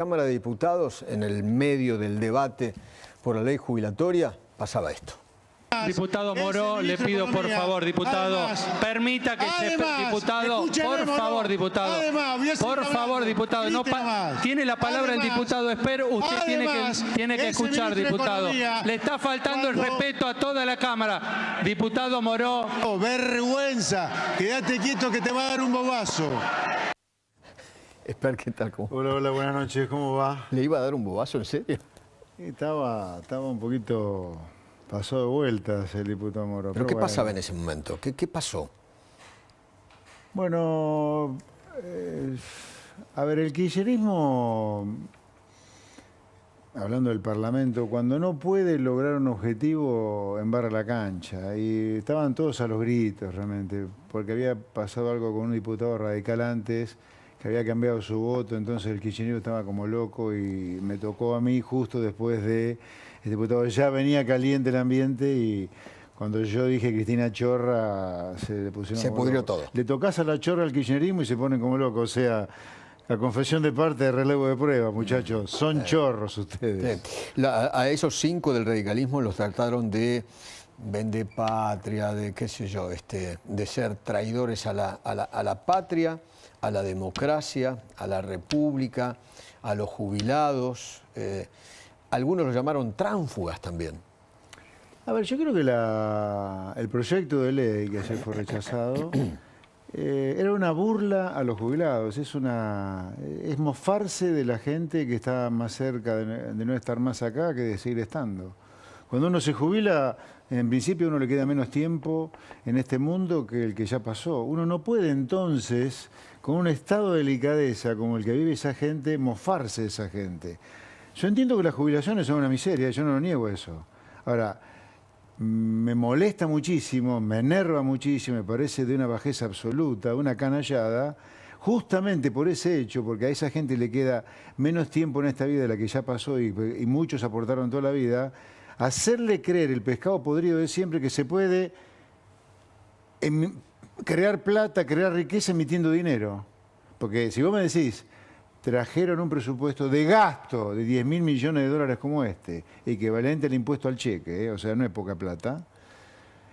Cámara de Diputados, en el medio del debate por la ley jubilatoria, pasaba esto. Diputado Moró, le pido por favor, diputado, permita que diputado, por favor, diputado, por favor, diputado, no tiene la palabra el diputado Esper, usted tiene que escuchar, diputado. Le está faltando el respeto a toda la Cámara. Diputado Moró. Oh, vergüenza, quédate quieto que te va a dar un bobazo. Esper, ¿qué tal? ¿Cómo? Hola, buenas noches, ¿cómo va? ¿Le iba a dar un bobazo, en serio? Estaba un poquito pasado de vueltas el diputado Moró. ¿Pero qué pasaba en ese momento? ¿Qué pasó? Bueno, a ver, el kirchnerismo, hablando del Parlamento, cuando no puede lograr un objetivo, embarra la cancha. Y estaban todos a los gritos realmente, porque había pasado algo con un diputado radical antes, que había cambiado su voto, entonces el kirchnerismo estaba como loco y me tocó a mí justo después de el diputado. Ya venía caliente el ambiente y cuando yo dije Cristina Chorra se le pusieron... Se pudrió todo. Le tocás a la Chorra al kirchnerismo y se ponen como locos, o sea... La confesión de parte de relevo de prueba, muchachos. Son chorros ustedes. A esos 5 del radicalismo los trataron de vendepatria, de qué sé yo, de ser traidores a la patria, a la democracia, a la república, a los jubilados. Algunos los llamaron tránfugas también. A ver, yo creo que el proyecto de ley que ayer fue rechazado era una burla a los jubilados. Es mofarse de la gente que está más cerca de no estar más acá que de seguir estando. Cuando uno se jubila, en principio a uno le queda menos tiempo en este mundo que el que ya pasó. Uno no puede entonces, con un estado de delicadeza como el que vive esa gente, mofarse de esa gente. Yo entiendo que las jubilaciones son una miseria, yo no lo niego eso. Ahora, me molesta muchísimo, me enerva muchísimo, me parece de una bajeza absoluta, una canallada, justamente por ese hecho, porque a esa gente le queda menos tiempo en esta vida de la que ya pasó y muchos aportaron toda la vida, hacerle creer el pescado podrido de siempre que se puede crear plata, crear riqueza emitiendo dinero. Porque si vos me decís, trajeron un presupuesto de gasto de 10.000 millones de dólares como este, equivalente al impuesto al cheque, o sea, no es poca plata,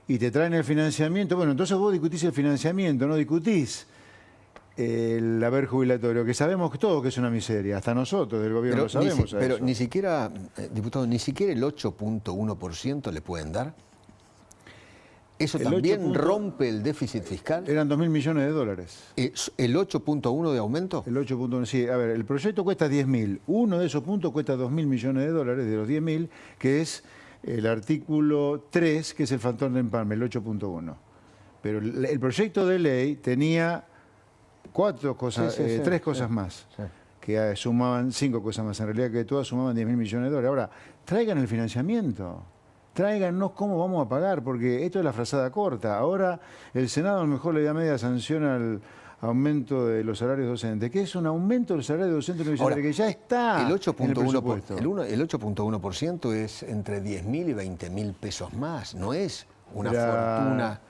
y te traen el financiamiento, bueno, entonces vos discutís el financiamiento, no discutís el haber jubilatorio, que sabemos todos que es una miseria, hasta nosotros del gobierno lo sabemos. Pero ni siquiera, diputado, ni siquiera el 8.1% le pueden dar. ¿Eso también rompe el déficit fiscal? Eran 2.000 millones de dólares. ¿El 8.1 de aumento? El 8.1, sí. A ver, el proyecto cuesta 10.000. Uno de esos puntos cuesta 2.000 millones de dólares, de los 10.000, que es el artículo 3, que es el factor de empalme, el 8.1. Pero el proyecto de ley tenía 3 cosas más, que sumaban 5 cosas más. En realidad que todas sumaban 10.000 millones de dólares. Ahora, traigan el financiamiento. Tráiganos cómo vamos a pagar, porque esto es la frazada corta. Ahora el Senado a lo mejor le da media sanción al aumento de los salarios docentes, que es un aumento del salario docente universitario que ya está el en el presupuesto. El 8.1% es entre 10.000 y 20.000 pesos más, no es una fortuna.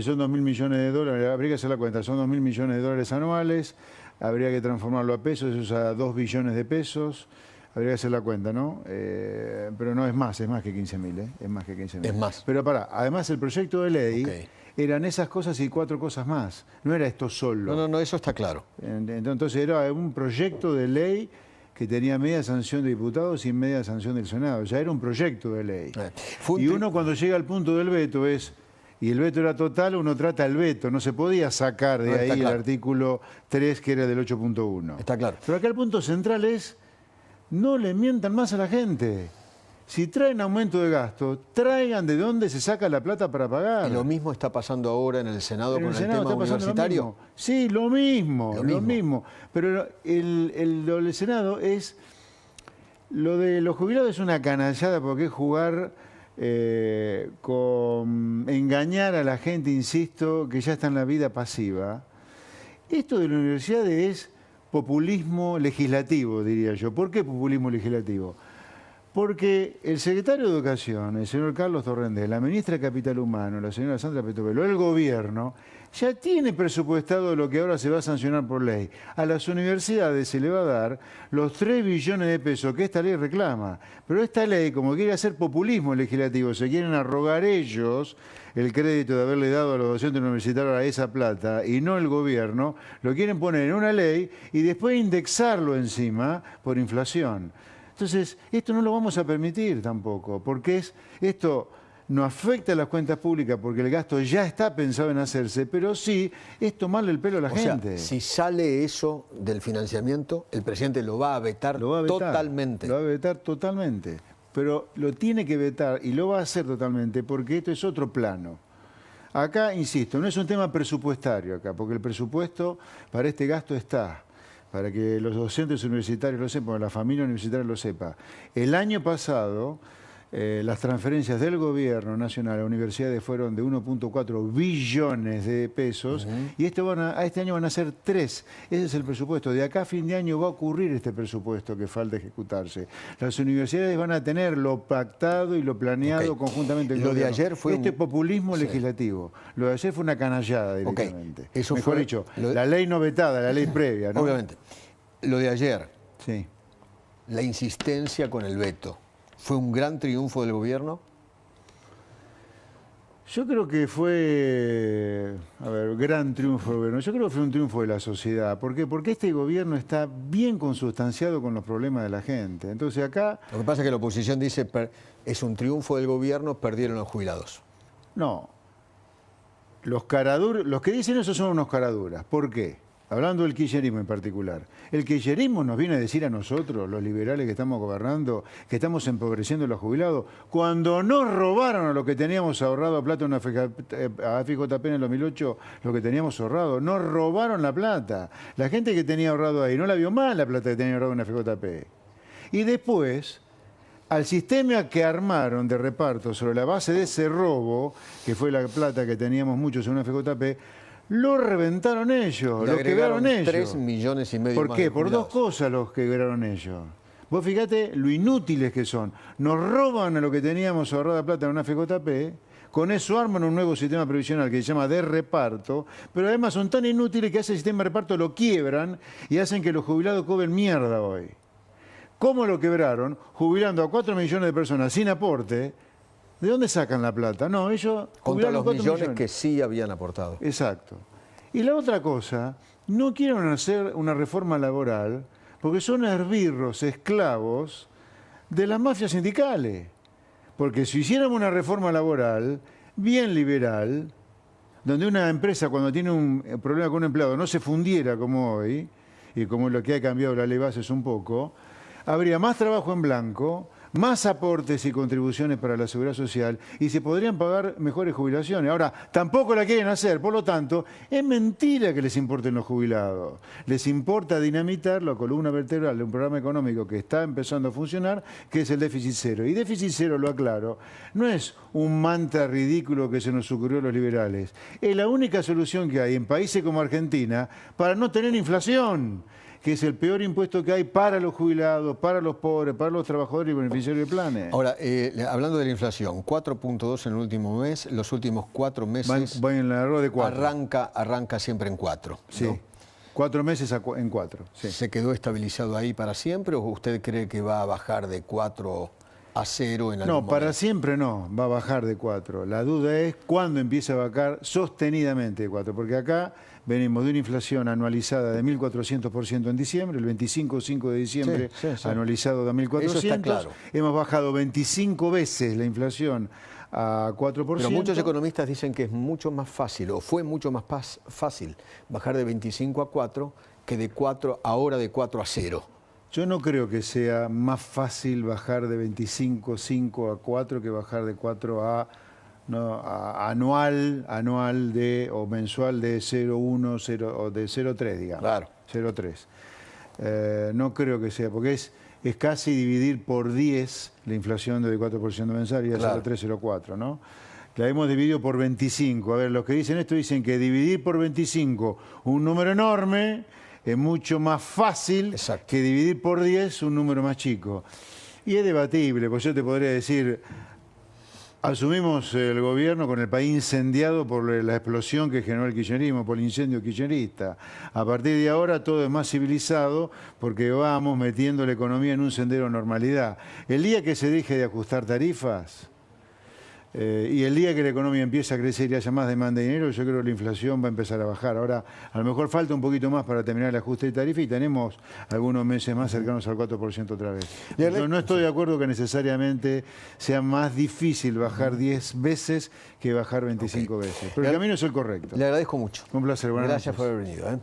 Son 2.000 millones de dólares, habría que hacer la cuenta, son 2.000 millones de dólares anuales, habría que transformarlo a pesos, eso es a 2 billones de pesos. Habría que hacer la cuenta, ¿no? Pero no es más que 15.000, ¿eh? Es más que 15.000. Es más. Pero pará, además el proyecto de ley eran esas cosas y 4 cosas más. No era esto solo. No, eso está claro. Entonces era un proyecto de ley que tenía media sanción de diputados y media sanción del Senado. Ya era un proyecto de ley. Y uno cuando llega al punto del veto y el veto era total, uno trata el veto. No se podía sacar de ahí el artículo 3 que era del 8.1. Está claro. Pero acá el punto central es... No le mientan más a la gente. Si traen aumento de gasto, traigan de dónde se saca la plata para pagar. ¿Y lo mismo está pasando ahora en el Senado con el tema universitario? Sí, lo mismo. Pero lo del Senado es... Lo de los jubilados es una canallada porque es jugar con engañar a la gente, insisto, que ya está en la vida pasiva. Esto de la universidad es... populismo legislativo, diría yo. ¿Por qué populismo legislativo? Porque el secretario de Educación, el señor Carlos Torrendez, la ministra de Capital Humano, la señora Sandra Petovelo, el gobierno, ya tiene presupuestado lo que ahora se va a sancionar por ley. A las universidades se le va a dar los 3 billones de pesos que esta ley reclama. Pero esta ley, como quiere hacer populismo legislativo, se quieren arrogar ellos el crédito de haberle dado a los docentes universitarios esa plata y no el gobierno, lo quieren poner en una ley y después indexarlo encima por inflación. Entonces, esto no lo vamos a permitir tampoco, porque esto no afecta a las cuentas públicas porque el gasto ya está pensado en hacerse, pero sí es tomarle el pelo a la gente. Si sale eso del financiamiento, el presidente lo va a vetar totalmente. Lo va a vetar totalmente, pero lo tiene que vetar y lo va a hacer totalmente porque esto es otro plano. Acá, insisto, no es un tema presupuestario acá, porque el presupuesto para este gasto está. Para que los docentes universitarios lo sepan, la familia universitaria lo sepa. El año pasado, las transferencias del gobierno nacional a universidades fueron de 1.4 billones de pesos y este año van a ser 3. Ese es el presupuesto. De acá a fin de año va a ocurrir este presupuesto que falta ejecutarse. Las universidades van a tener lo pactado y lo planeado conjuntamente. Lo de ayer fue populismo legislativo. Lo de ayer fue una canallada directamente. Eso Mejor dicho, la ley no vetada, la ley previa, ¿no? Obviamente. Lo de ayer, sí. La insistencia con el veto, ¿fue un gran triunfo del gobierno? Yo creo que fue, gran triunfo del gobierno. Yo creo que fue un triunfo de la sociedad. ¿Por qué? Porque este gobierno está bien consustanciado con los problemas de la gente. Entonces acá... Lo que pasa es que la oposición dice, es un triunfo del gobierno, perdieron los jubilados. No. Los que dicen eso son unos caraduras. ¿Por qué? Hablando del kirchnerismo en particular. El kirchnerismo nos viene a decir a nosotros, los liberales que estamos gobernando, que estamos empobreciendo a los jubilados, cuando nos robaron a lo que teníamos ahorrado a plata a FJP en el 2008, lo que teníamos ahorrado, nos robaron la plata. La gente que tenía ahorrado ahí no la vio mal la plata que tenía ahorrado en FJP. Y después, al sistema que armaron de reparto sobre la base de ese robo, que fue la plata que teníamos muchos en una FJP, lo reventaron ellos, lo quebraron ellos. 3,5 millones ¿Por más qué? de Por dos cosas los quebraron ellos. Vos fíjate lo inútiles que son. Nos roban a lo que teníamos ahorrada plata en una FJP, con eso arman un nuevo sistema previsional que se llama de reparto, pero además son tan inútiles que ese sistema de reparto lo quiebran y hacen que los jubilados cobren mierda hoy. ¿Cómo lo quebraron? Jubilando a 4 millones de personas sin aporte. ¿De dónde sacan la plata? No, ellos... Contra los millones que sí habían aportado. Exacto. Y la otra cosa, no quieren hacer una reforma laboral porque son esbirros, esclavos de las mafias sindicales. Porque si hiciéramos una reforma laboral bien liberal, donde una empresa cuando tiene un problema con un empleado no se fundiera como hoy, y como lo que ha cambiado la ley bases un poco, habría más trabajo en blanco, más aportes y contribuciones para la seguridad social y se podrían pagar mejores jubilaciones. Ahora, tampoco la quieren hacer, por lo tanto, es mentira que les importen los jubilados. Les importa dinamitar la columna vertebral de un programa económico que está empezando a funcionar, que es el déficit cero. Y déficit cero, lo aclaro, no es un mantra ridículo que se nos ocurrió a los liberales. Es la única solución que hay en países como Argentina para no tener inflación, que es el peor impuesto que hay para los jubilados, para los pobres, para los trabajadores y beneficiarios de planes. Ahora, hablando de la inflación, 4.2 en el último mes, los últimos 4 meses... Va en la error de 4. Arranca siempre en 4. Sí, ¿no? 4 meses en 4. Sí. ¿Se quedó estabilizado ahí para siempre o usted cree que va a bajar de 4 a 0 en algún momento? No, para siempre no, va a bajar de 4. La duda es cuándo empieza a bajar sostenidamente de 4, porque acá venimos de una inflación anualizada de 1.400% en diciembre, el 25 de diciembre anualizado de 1.400. Eso está claro. Hemos bajado 25 veces la inflación a 4%. Pero muchos economistas dicen que es mucho más fácil, o fue mucho más fácil, bajar de 25 a 4 que de 4 ahora de 4 a 0. Yo no creo que sea más fácil bajar de 25,5 a 4 que bajar de 4 a anual o mensual de 0,1 o de 0,3, digamos. Claro. 0,3. No creo que sea, porque es casi dividir por 10 la inflación de 4% mensual y es 0,3, 0,4, ¿no? La hemos dividido por 25. A ver, los que dicen esto dicen que dividir por 25 un número enorme es mucho más fácil que dividir por 10 un número más chico. Y es debatible, pues yo te podría decir, asumimos el gobierno con el país incendiado por la explosión que generó el kirchnerismo, por el incendio kirchnerista. A partir de ahora todo es más civilizado porque vamos metiendo la economía en un sendero de normalidad. El día que se deje de ajustar tarifas y el día que la economía empiece a crecer y haya más demanda de dinero, yo creo que la inflación va a empezar a bajar. Ahora, a lo mejor falta un poquito más para terminar el ajuste de tarifa y tenemos algunos meses más cercanos al 4% otra vez. Yo no estoy de acuerdo que necesariamente sea más difícil bajar 10 veces que bajar 25 veces. Pero el camino es el correcto. Le agradezco mucho. Un placer. Buenas noches. Gracias por haber venido.